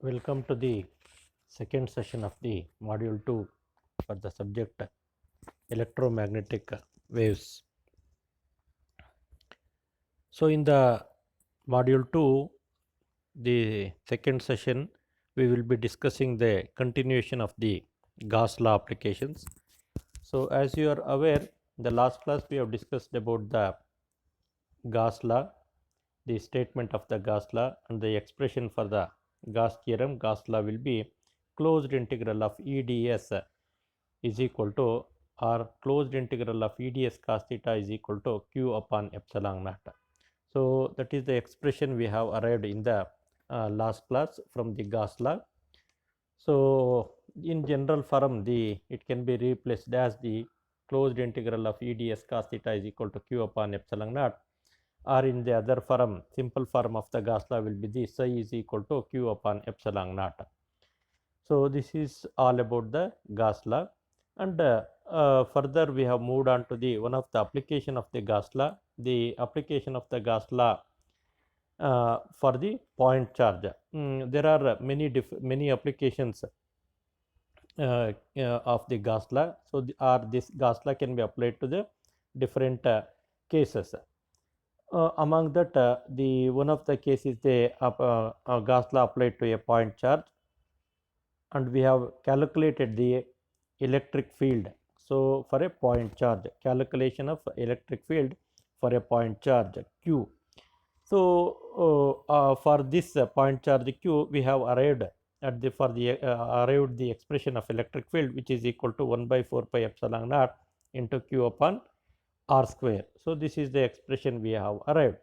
Welcome to the second session of the module 2 for the subject electromagnetic waves. So, in the module 2, the second session, we will be discussing the continuation of the Gauss law applications. So, as you are aware, the last class we have discussed about the Gauss law, the statement of the Gauss law, and the expression for the Gauss theorem. Gauss law will be closed integral of EDS is equal to, or closed integral of EDS cos theta is equal to q upon epsilon naught. So, that is the expression we have arrived in the last class from the Gauss law. So, in general form, it can be replaced as the closed integral of EDS cos theta is equal to q upon epsilon naught, or in the other form, simple form of the Gauss law will be the psi is equal to q upon epsilon naught. So, this is all about the Gauss law, and further we have moved on to the one of the application of the Gauss law, the application of the Gauss law for the point charge. There are many applications of the Gauss law. So, this Gauss law can be applied to the different cases. Among that, the one of the cases the Gauss law applied to a point charge, and we have calculated the electric field. So, for a point charge, calculation of electric field for a point charge q. So, for this point charge q, we have arrived at the arrived the expression of electric field, which is equal to 1 by 4 pi epsilon naught into q upon r square. So, this is the expression we have arrived.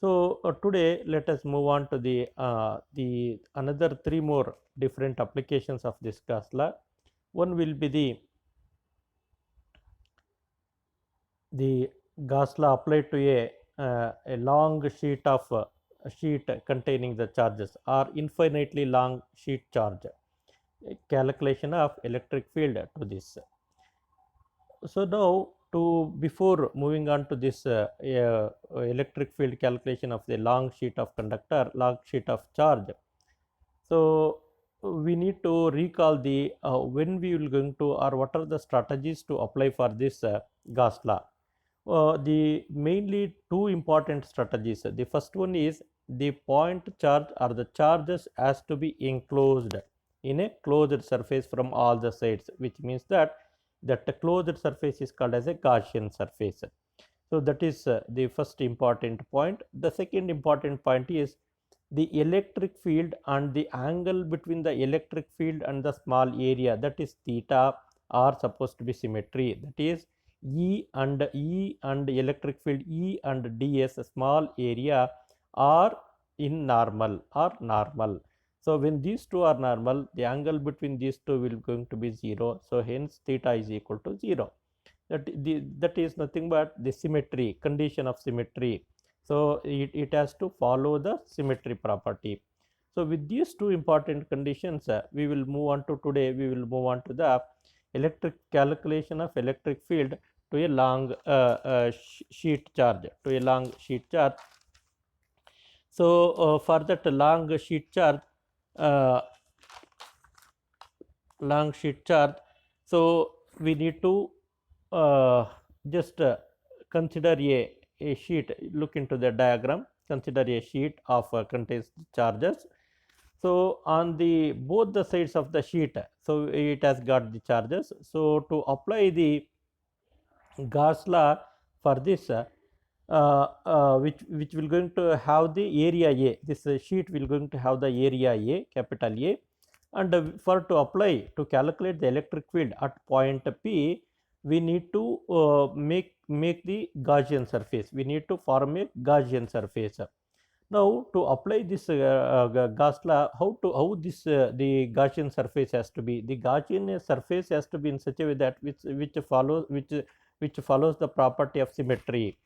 So, today let us move on to the another three more different applications of this Gauss law. One will be the Gauss law applied to a long sheet of sheet containing the charges, or infinitely long sheet charge, calculation of electric field to this. So, now before moving on to this electric field calculation of the long sheet of conductor, long sheet of charge. So, we need to recall the when we will going to, or what are the strategies to apply for this Gauss law. The mainly two important strategies. The first one is the point charge, or the charges has to be enclosed in a closed surface from all the sides, which means that the closed surface is called as a Gaussian surface. So, that is the first important point. The second important point is the electric field and the angle between the electric field and the small area, that is theta, are supposed to be symmetry. That is E and electric field E and ds, small area, are in normal or normal. So, when these two are normal, the angle between these two will going to be 0. So, hence theta is equal to 0. That is nothing but the symmetry, condition of symmetry. So, it has to follow the symmetry property. So, with these two important conditions, we will move on to today, we will move on to the electric calculation of electric field to a long sheet charge, to a long sheet charge. So, for that long sheet charge, uh, so we need to just consider a sheet, look into the diagram, consider a sheet of contains charges. So, on the both the sides of the sheet, so it has got the charges. So, to apply the Gauss law for this, which will going to have the area A, this sheet will going to have the area A, capital A, and for to apply to calculate the electric field at point P, we need to make the Gaussian surface, we need to form a Gaussian surface. Now, to apply this Gauss law, how this the Gaussian surface has to be? The Gaussian surface has to be in such a way that which follows the property of symmetry.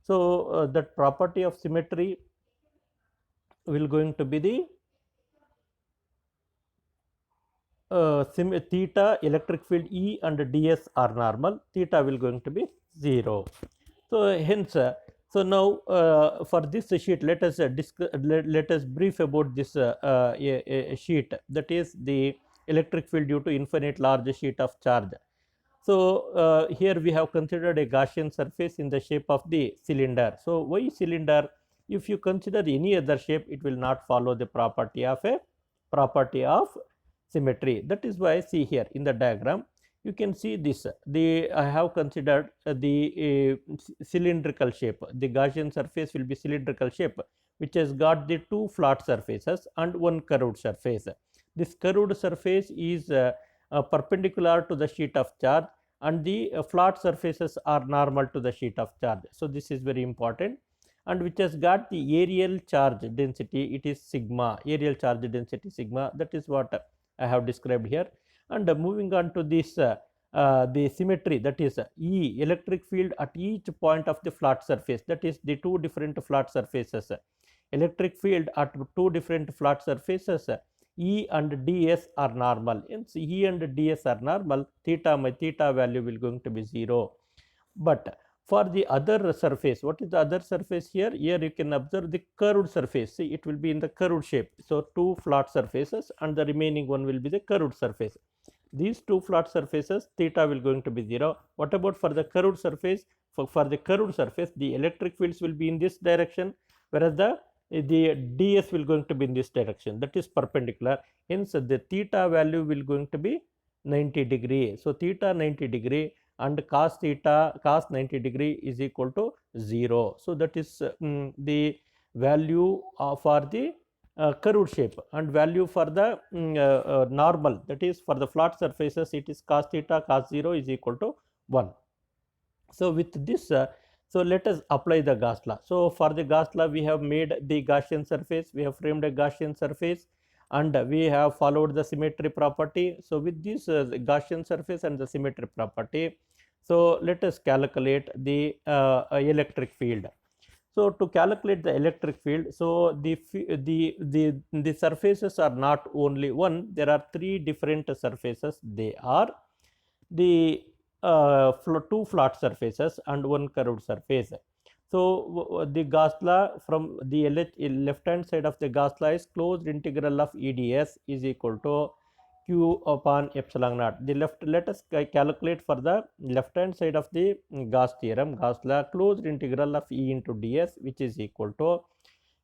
So, that property of symmetry will going to be the theta, electric field E and ds are normal, theta will going to be 0. So, hence So now for this sheet, let us let us brief about this a sheet, that is the electric field due to infinite large sheet of charge. So here we have considered a Gaussian surface in the shape of the cylinder. So why cylinder? If you consider any other shape, it will not follow the property of symmetry. That is why, see here in the diagram, you can see this. I have considered the cylindrical shape. The Gaussian surface will be cylindrical shape, which has got the two flat surfaces and one curved surface. This curved surface is perpendicular to the sheet of charge, and the flat surfaces are normal to the sheet of charge. So this is very important, and which has got the areal charge density, it is sigma, areal charge density sigma. That is what I have described here. And moving on to this the symmetry, that is E, electric field at each point of the flat surface, that is the two different flat surfaces. Electric field at two different flat surfaces, E and ds are normal. Hence E and ds are normal, my theta value will going to be 0. But for the other surface, what is the other surface here? Here you can observe the curved surface. See, it will be in the curved shape. So two flat surfaces and the remaining one will be the curved surface. These two flat surfaces, theta will going to be 0. What about for the curved surface? For the curved surface, the electric fields will be in this direction, whereas the ds will going to be in this direction, that is perpendicular. Hence the theta value will going to be 90 degree. So theta 90 degree and cos 90 degree is equal to 0. So that is the value for the curved shape, and value for the normal, that is for the flat surfaces, it is cos theta cos 0 is equal to 1. So with this so let us apply the Gauss law. So for the Gauss law, we have made the Gaussian surface, we have framed a Gaussian surface, and we have followed the symmetry property. So with this Gaussian surface and the symmetry property, so let us calculate the electric field. So to calculate the electric field, so the surfaces are not only one, there are three different surfaces. They are the two flat surfaces and one curved surface. So the Gauss law, from the left hand side of the Gauss law, is closed integral of EDS is equal to q upon epsilon naught. The let us calculate for the left hand side of the Gauss theorem, Gauss law, closed integral of E into ds, which is equal to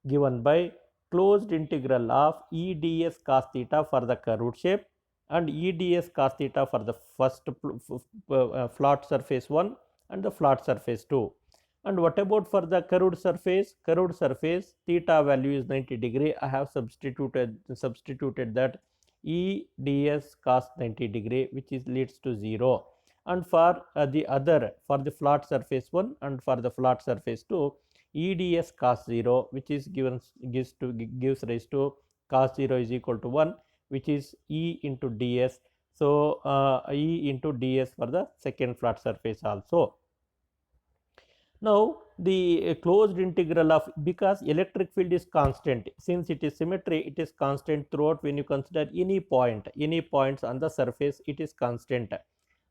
given by closed integral of E ds cos theta for the curved shape and E ds cos theta for the first flat surface 1 and the flat surface 2. And what about for the curved surface? Curved surface, theta value is 90 degree. I have substituted that E ds cos 90 degree, which is leads to 0. And for the other, for the flat surface 1 and for the flat surface 2, E ds cos 0, which is gives rise to cos 0 is equal to 1, which is E into ds. So E into ds for the second flat surface also. Now the closed integral of, because electric field is constant, since it is symmetry, it is constant throughout. When you consider any points on the surface, it is constant.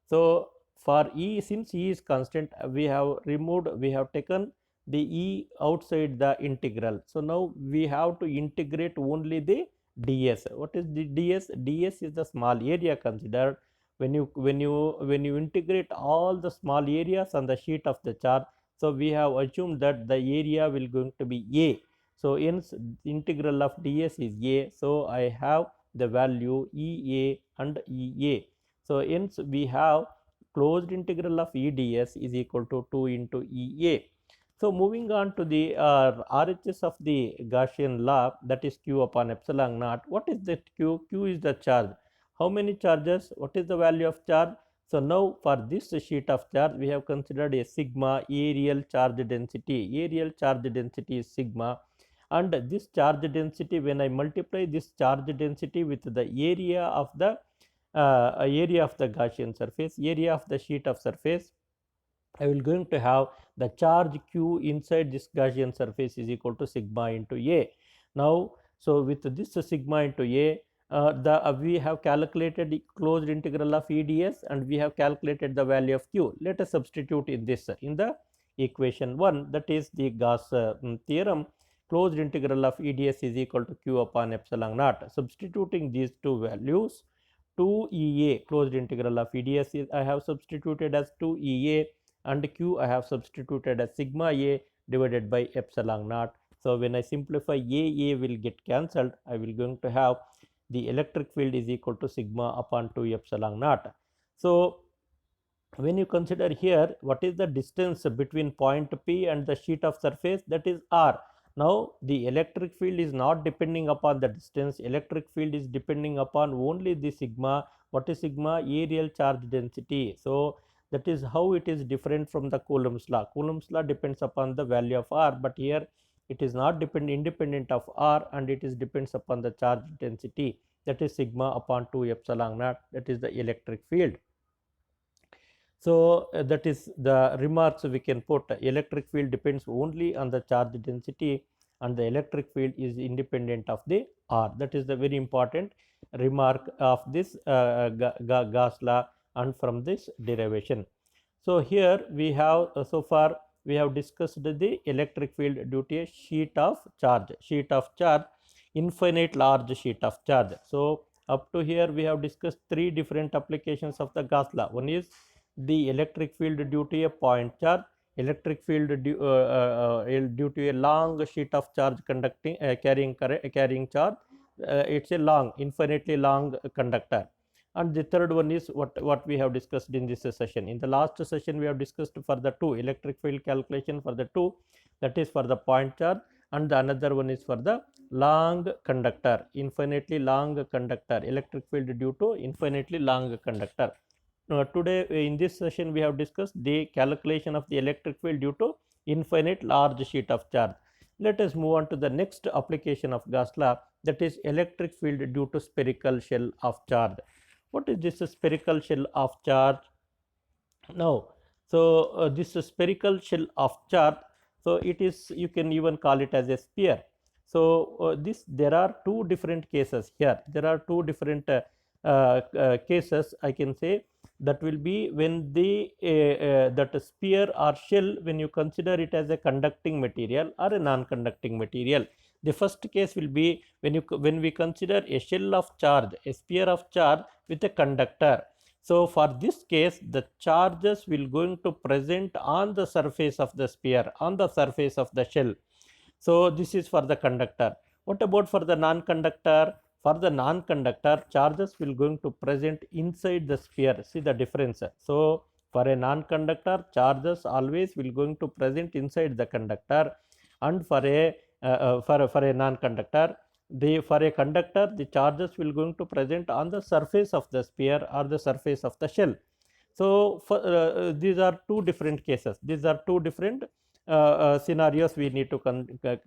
So for E, since E is constant, we have taken the E outside the integral. So now we have to integrate only the ds. What is the ds? Ds is the small area considered. When you integrate all the small areas on the sheet of the charge, so we have assumed that the area will going to be A. So hence integral of ds is A. So I have the value EA and EA. So hence we have closed integral of EDS is equal to 2 into EA. So moving on to the RHS of the Gaussian law, that is Q upon epsilon naught. What is that Q? Q is the charge. How many charges? What is the value of charge? So now for this sheet of charge, we have considered a sigma areal charge density. Areal charge density is sigma, and this charge density, when I multiply this charge density with the area of the Gaussian surface, area of the sheet of surface, I will going to have the charge Q inside this Gaussian surface is equal to sigma into A. Now, so with this sigma into A, we have calculated the closed integral of EDS and we have calculated the value of Q. Let us substitute in this, in the equation 1, that is the Gauss theorem. Closed integral of EDS is equal to q upon epsilon naught. Substituting these two values, 2EA, closed integral of EDS is I have substituted as 2EA, and q I have substituted as sigma A divided by epsilon naught. So when I simplify A will get cancelled. I will going to have the electric field is equal to sigma upon 2 epsilon naught. So when you consider here, what is the distance between point P and the sheet of surface, that is r. Now the electric field is not depending upon the distance. Electric field is depending upon only the sigma. What is sigma? Areal charge density. So that is how it is different from the Coulomb's law. Coulomb's law depends upon the value of r, but here it is not independent of r, and it is depends upon the charge density, that is sigma upon 2 epsilon naught, that is the electric field. So that is the remarks we can put. Electric field depends only on the charge density, and the electric field is independent of the r. That is the very important remark of this Gauss law and from this derivation. So here we have so far we have discussed the electric field due to a sheet of charge, infinite large sheet of charge. So up to here we have discussed three different applications of the Gauss law. One is the electric field due to a point charge, electric field due to a long sheet of charge conducting carrying charge. It's a infinitely long conductor. And the third one is what we have discussed in this session. In the last session we have discussed for the two electric field calculation for the two, that is for the point charge, and the another one is for the long conductor, infinitely long conductor, electric field due to infinitely long conductor. Today in this session we have discussed the calculation of the electric field due to infinite large sheet of charge. Let us move on to the next application of Gauss law, that is electric field due to spherical shell of charge. What is this spherical shell of charge? Now, so this spherical shell of charge, so it is, you can even call it as a sphere. So there are two different cases here. There are two different cases I can say, that will be when the that sphere or shell, when you consider it as a conducting material or a non-conducting material. The first case will be when we consider a shell of charge, a sphere of charge with a conductor. So for this case, the charges will going to present on the surface of the sphere, on the surface of the shell. So this is for the conductor. What about for the non-conductor? For the non-conductor, charges will going to present inside the sphere. See the difference. So for a non-conductor, charges always will going to present inside the conductor, and for a non-conductor, for a conductor, the charges will going to present on the surface of the sphere or the surface of the shell. So for, these are two different cases. These are two different scenarios we need to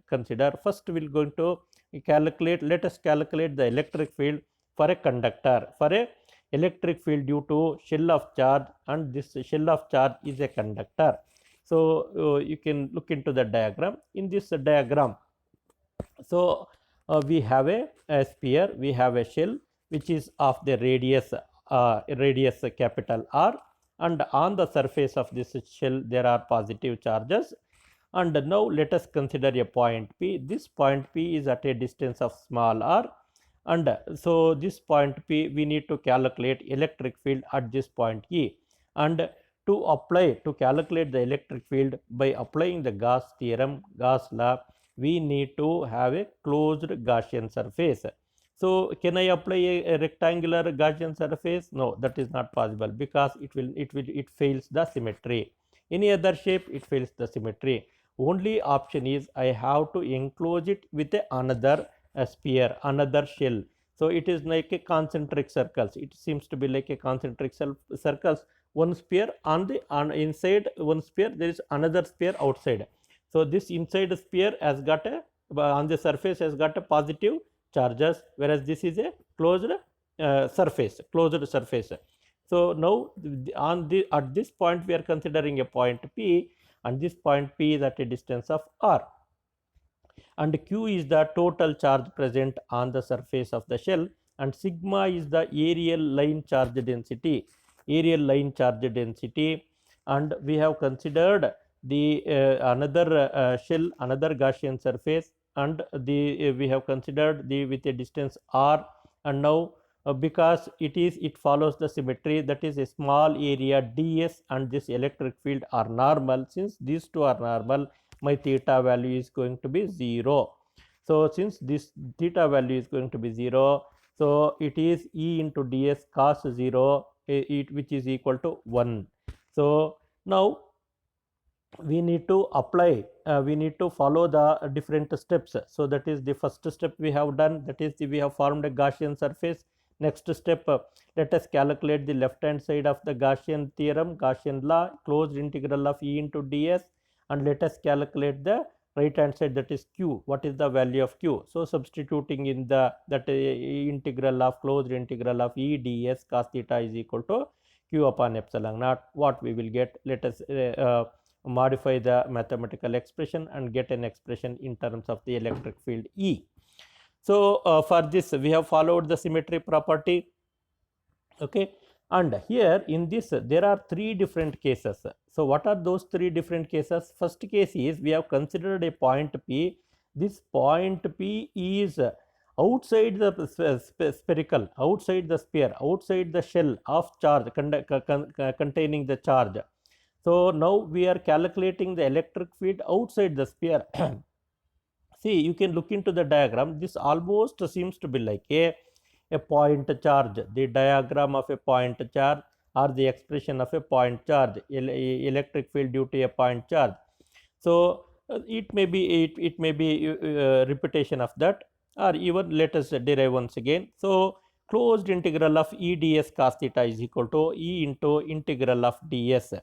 consider. First we will going to calculate, let us calculate the electric field for a conductor, for a electric field due to shell of charge, and this shell of charge is a conductor. So you can look into the diagram. In this diagram, so we have a sphere, we have a shell which is of the radius capital R, and on the surface of this shell there are positive charges. And now let us consider a point P. This point P is at a distance of small r, and so this point P we need to calculate electric field at this point E. And to calculate the electric field by applying the Gauss theorem, Gauss law, we need to have a closed Gaussian surface. So can I apply a rectangular Gaussian surface? No, that is not possible, because it fails the symmetry. Any other shape, it fails the symmetry. Only option is I have to enclose it with another sphere, another shell. So it is like a concentric circles. It seems to be like a concentric circles. One sphere on inside one sphere, there is another sphere outside. So this inside sphere has got a on the surface has got a positive charges, whereas this is a closed surface. So now at this point we are considering a point P, and this point P is at a distance of r, and Q is the total charge present on the surface of the shell, and sigma is the areal line charge density, and we have considered the another shell, another Gaussian surface, and the we have considered the with a distance r, and now because it follows the symmetry, that is a small area ds and this electric field are normal. Since these two are normal, my theta value is going to be 0. So since this theta value is going to be 0, so it is E into ds cos 0, which is equal to 1. So now we need to apply, we need to follow the different steps. So that is the first step we have done, that is we have formed a Gaussian surface. Next step, let us calculate the left hand side of the Gaussian theorem, Gaussian law, closed integral of E into ds, and let us calculate the right hand side, that is q. What is the value of q? So substituting in the that integral of closed integral of E ds cos theta is equal to q upon epsilon naught, what we will get? Let us modify the mathematical expression and get an expression in terms of the electric field E. So for this we have followed the symmetry property, okay, and here in this there are three different cases. So what are those three different cases? First case is we have considered a point P. This point P is outside the spherical, outside the sphere, outside the shell of charge containing the charge. So now we are calculating the electric field outside the sphere. See, you can look into the diagram. This almost seems to be like a point charge, the diagram of a point charge or the expression of a point charge, electric field due to a point charge. So it may be repetition of that, or even let us derive once again. So closed integral of E ds cos theta is equal to E into integral of ds.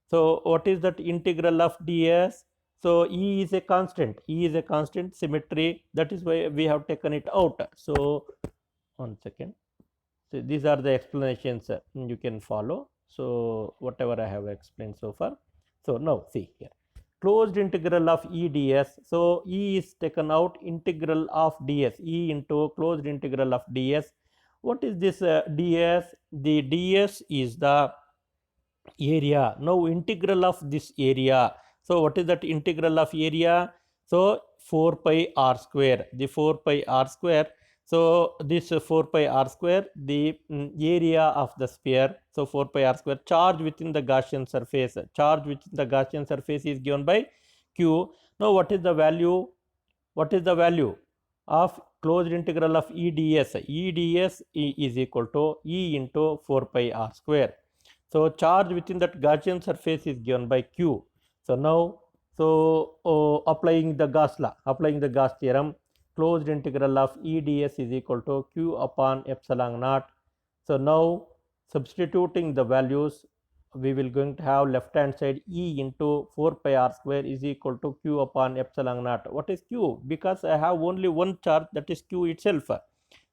So what is that integral of ds? So E is a constant, E is a constant, symmetry, that is why we have taken it out. So one second. So these are the explanations you can follow. So whatever I have explained so far. So now see here, closed integral of E ds. So E is taken out, integral of ds, E into closed integral of ds. What is this ds? The ds is the area. Now integral of this area. So what is that integral of area? So 4 pi r square, the 4 pi r square. So this 4 pi r square, the area of the sphere. So 4 pi r square, charge within the Gaussian surface, charge within the Gaussian surface is given by q. Now what is the value? What is the value of closed integral of E ds? E ds is equal to E into 4 pi r square. So charge within that Gaussian surface is given by q. So now, so applying the Gauss law, applying the Gauss theorem, closed integral of E ds is equal to q upon epsilon naught. So now substituting the values, we will going to have left hand side E into 4 pi r square is equal to q upon epsilon naught. What is q? Because I have only one charge, that is q itself.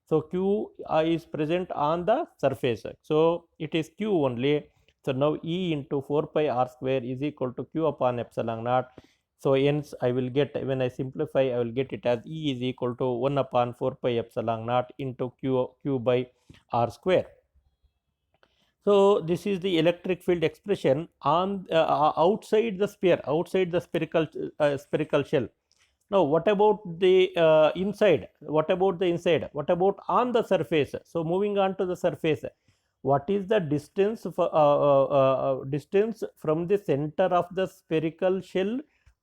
So q is present on the surface, so it is q only. So now E into 4 pi r square is equal to q upon epsilon naught. So hence I will get, when I simplify, I will get it as E is equal to 1 upon 4 pi epsilon naught into q by r square. So this is the electric field expression on outside the sphere, outside the spherical shell. Now what about the inside? What about the inside? What about on the surface? So moving on to the surface, what is the distance for, distance from the center of the spherical shell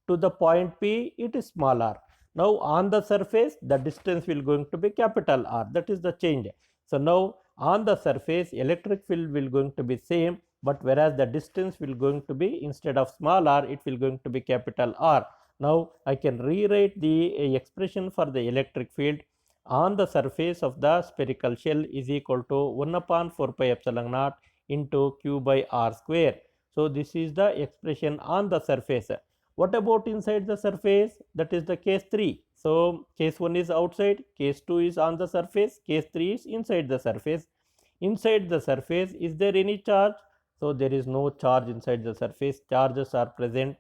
to the point P? It is small r. Now on the surface the distance will going to be capital R, that is the change. So now on the surface electric field will going to be same, but whereas the distance will going to be, instead of small r, it will going to be capital R. Now I can rewrite the expression for the electric field on the surface of the spherical shell is equal to 1 upon 4 pi epsilon naught into q by r square. So this is the expression on the surface. What about inside the surface? That is the case 3. So case 1 is outside, case 2 is on the surface, case 3 is inside the surface. Inside the surface, is there any charge? So there is no charge inside the surface. Charges are present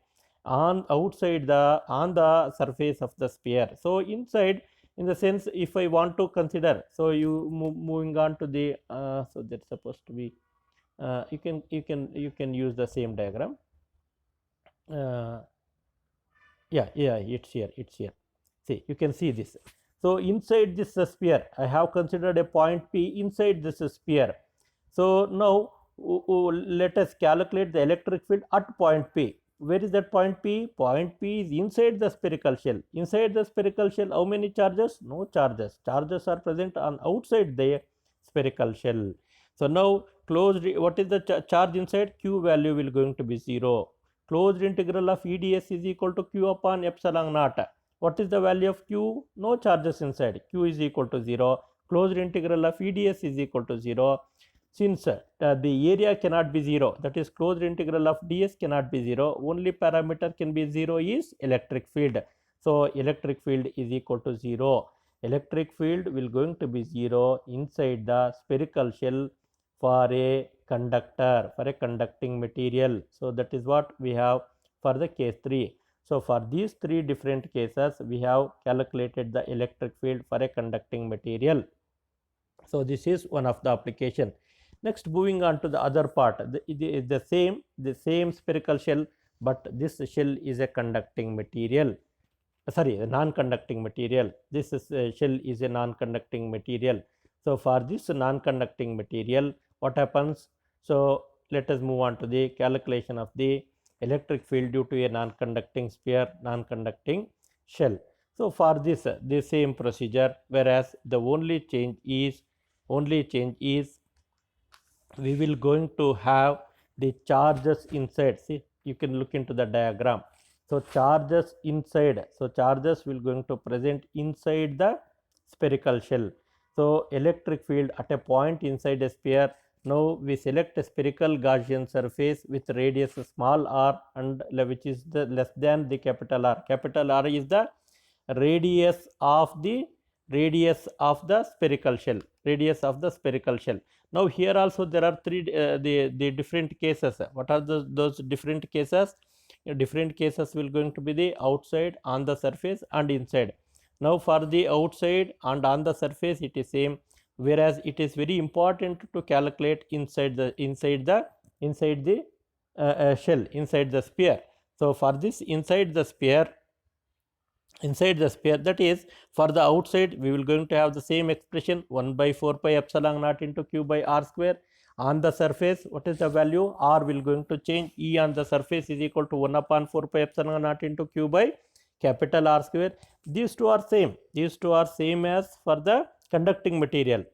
on outside on the surface of the sphere. So inside, in the sense, if I want to consider, so you moving on to the so that's supposed to be you can use the same diagram. yeah, it's here, see, you can see this. So inside this sphere I have considered a point P inside this sphere. So now let us calculate the electric field at point P. Where is that point P? Point P is inside the spherical shell. Inside the spherical shell, how many charges? No charges. Charges are present on outside the spherical shell. So now closed, what is the charge inside? Q value will going to be 0. Closed integral of EDS is equal to Q upon epsilon naught. What is the value of Q? No charges inside. Q is equal to 0. Closed integral of EDS is equal to 0. Since the area cannot be 0, that is closed integral of ds cannot be 0, only parameter can be 0 is electric field. So electric field is equal to 0. Electric field will going to be 0 inside the spherical shell for a conductor, for a conducting material. So that is what we have for the case 3. So for these 3 different cases, we have calculated the electric field for a conducting material. So this is one of the application. Next, moving on to the other part, the same spherical shell, but this shell is a conducting material. Sorry, a non-conducting material. This shell is a non-conducting material. So for this non-conducting material, what happens? So let us move on to the calculation of the electric field due to a non-conducting sphere, non-conducting shell. So for this, the same procedure, whereas the only change is we will going to have the charges inside. See, you can look into the diagram. So charges inside, so charges will going to present inside the spherical shell. So electric field at a point inside a sphere. Now we select a spherical Gaussian surface with radius small r and which is the less than the capital R. Capital R is the radius of the spherical shell, Now here also there are three the different cases. What are those different cases? Different cases will going to be the outside, on the surface, and inside. Now for the outside and on the surface it is same, whereas it is very important to calculate inside the shell, inside the sphere. So for this inside the sphere, that is for the outside we will going to have the same expression 1 by 4 pi epsilon naught into q by r square. On the surface, what is the value? R will going to change. E on the surface is equal to 1 upon 4 pi epsilon naught into q by capital R square. These two are same as for the conducting material.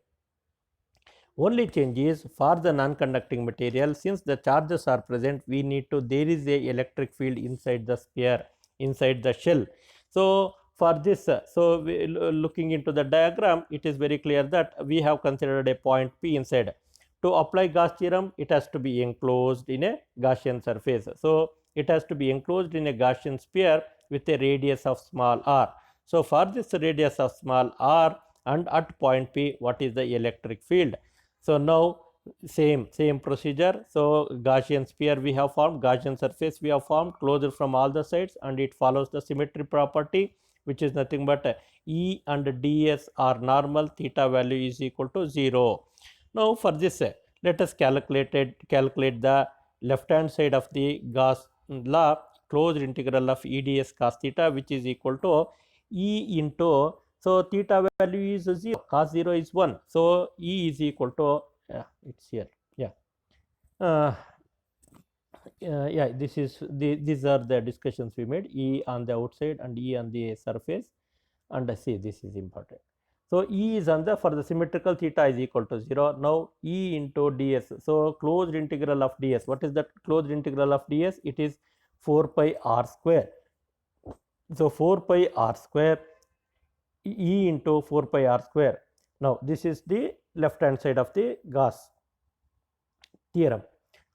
Only change is for the non-conducting material, since the charges are present, we need to, there is a electric field inside the sphere, inside the shell. So for this, looking into the diagram, it is very clear that we have considered a point P inside. To apply Gauss theorem, it has to be enclosed in a Gaussian surface. So it has to be enclosed in a Gaussian sphere with a radius of small r. So for this radius of small r and at point P, what is the electric field? So now same procedure. So Gaussian sphere we have formed, Gaussian surface we have formed, closed from all the sides, and it follows the symmetry property, which is nothing but E and ds are normal, theta value is equal to 0. Now for this, let us calculate the left hand side of the Gauss law, closed integral of EDS cos theta, which is equal to E into, so theta value is 0, cos 0 is 1. So E is equal to, it's here, this is these are the discussions we made, E on the outside and E on the surface, and see, this is important. So E is on the, for the symmetrical, theta is equal to 0. Now E into ds, so closed integral of ds, what is that closed integral of ds? It is 4 pi r square. So 4 pi r square E into 4 pi r square. Now this is the left hand side of the Gauss theorem.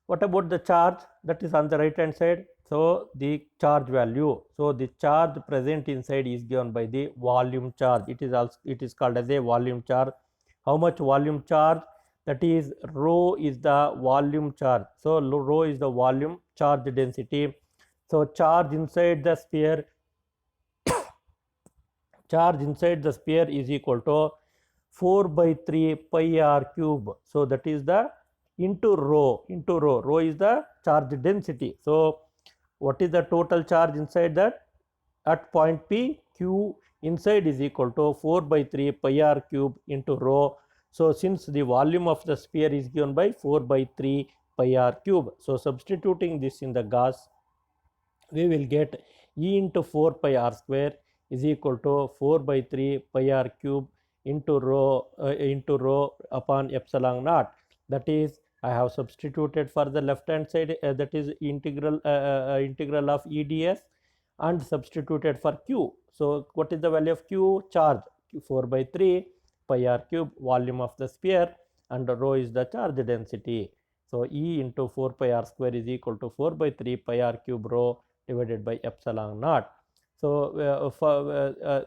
What about the charge that is on the right hand side? So the charge value, so the charge present inside is given by the volume charge. It is called as a volume charge. How much volume charge? That is rho is the volume charge. So rho is the volume charge density. So charge inside the sphere is equal to 4 by 3 pi r cube. So that is the into rho. Rho is the charge density. So what is the total charge inside that? At point P, Q inside is equal to 4 by 3 pi r cube into rho. So since the volume of the sphere is given by 4 by 3 pi r cube, so substituting this in the Gauss, we will get E into 4 pi r square is equal to 4 by 3 pi r cube into rho upon epsilon naught. That is, I have substituted for the left hand side, that is integral of E ds, and substituted for Q. So what is the value of Q? Charge. 4 by 3 pi r cube, volume of the sphere, and rho is the charge density. So E into 4 pi r square is equal to 4 by 3 pi r cube rho divided by epsilon naught. So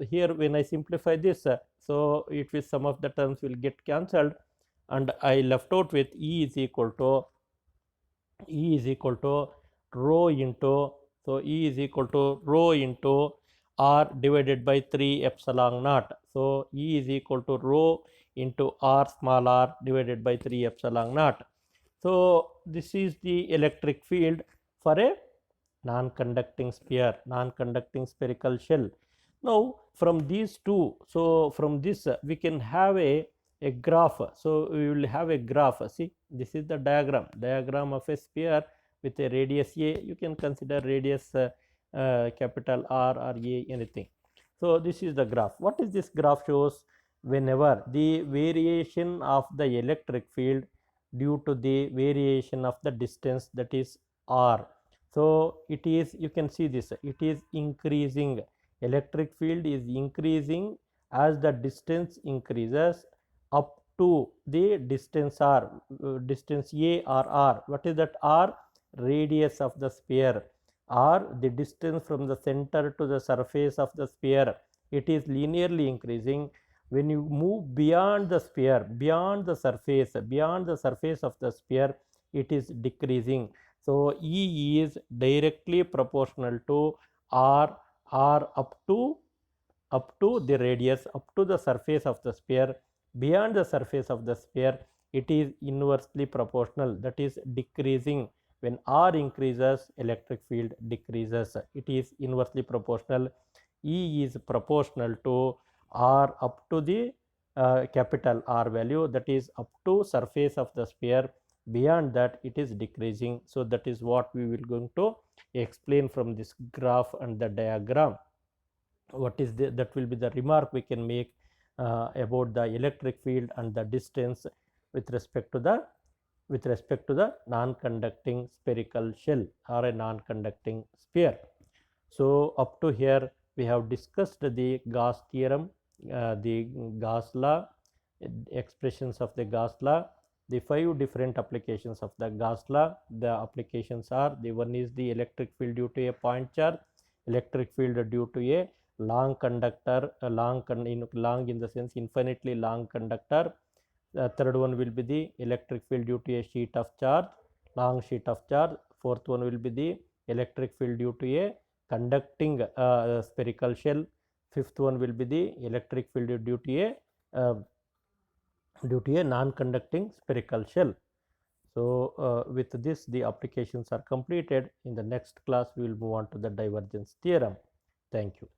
here when I simplify this, so it will, some of the terms will get cancelled, and I left out with E is equal to rho into, so E is equal to rho into r divided by 3 epsilon naught. So E is equal to rho into r small r divided by 3 epsilon naught. So this is the electric field for a non-conducting sphere, non-conducting spherical shell. Now from these two, so from this we can have a graph. So we will have a graph. See, this is the diagram of a sphere with a radius a. You can consider radius capital R or A, anything. So this is the graph. What is this graph shows? Whenever the variation of the electric field due to the variation of the distance, that is R. So it is, you can see this, it is increasing. Electric field is increasing as the distance increases up to the distance R, distance A or R. What is that R? Radius of the sphere, or the distance from the center to the surface of the sphere. It is linearly increasing. When you move beyond the sphere, beyond the surface of the sphere, it is decreasing. So E is directly proportional to R up to the radius, up to the surface of the sphere. Beyond the surface of the sphere, it is inversely proportional, that is decreasing. When R increases, electric field decreases. It is inversely proportional. E is proportional to R up to the capital R value, that is up to surface of the sphere. Beyond that, it is decreasing. So that is what we will going to explain from this graph and the diagram. What is the, that will be the remark we can make about the electric field and the distance with respect to the non-conducting spherical shell or a non-conducting sphere. So up to here we have discussed the Gauss theorem, the Gauss law, expressions of the Gauss law, the 5 different applications of the Gauss law. The applications are, the one is the electric field due to a point charge, electric field due to a long conductor, long in the sense infinitely long conductor. The third one will be the electric field due to a sheet of charge, long sheet of charge. Fourth one will be the electric field due to a conducting spherical shell. Fifth one will be the electric field due to a non-conducting spherical shell. So with this, the applications are completed. In the next class, we will move on to the divergence theorem. Thank you.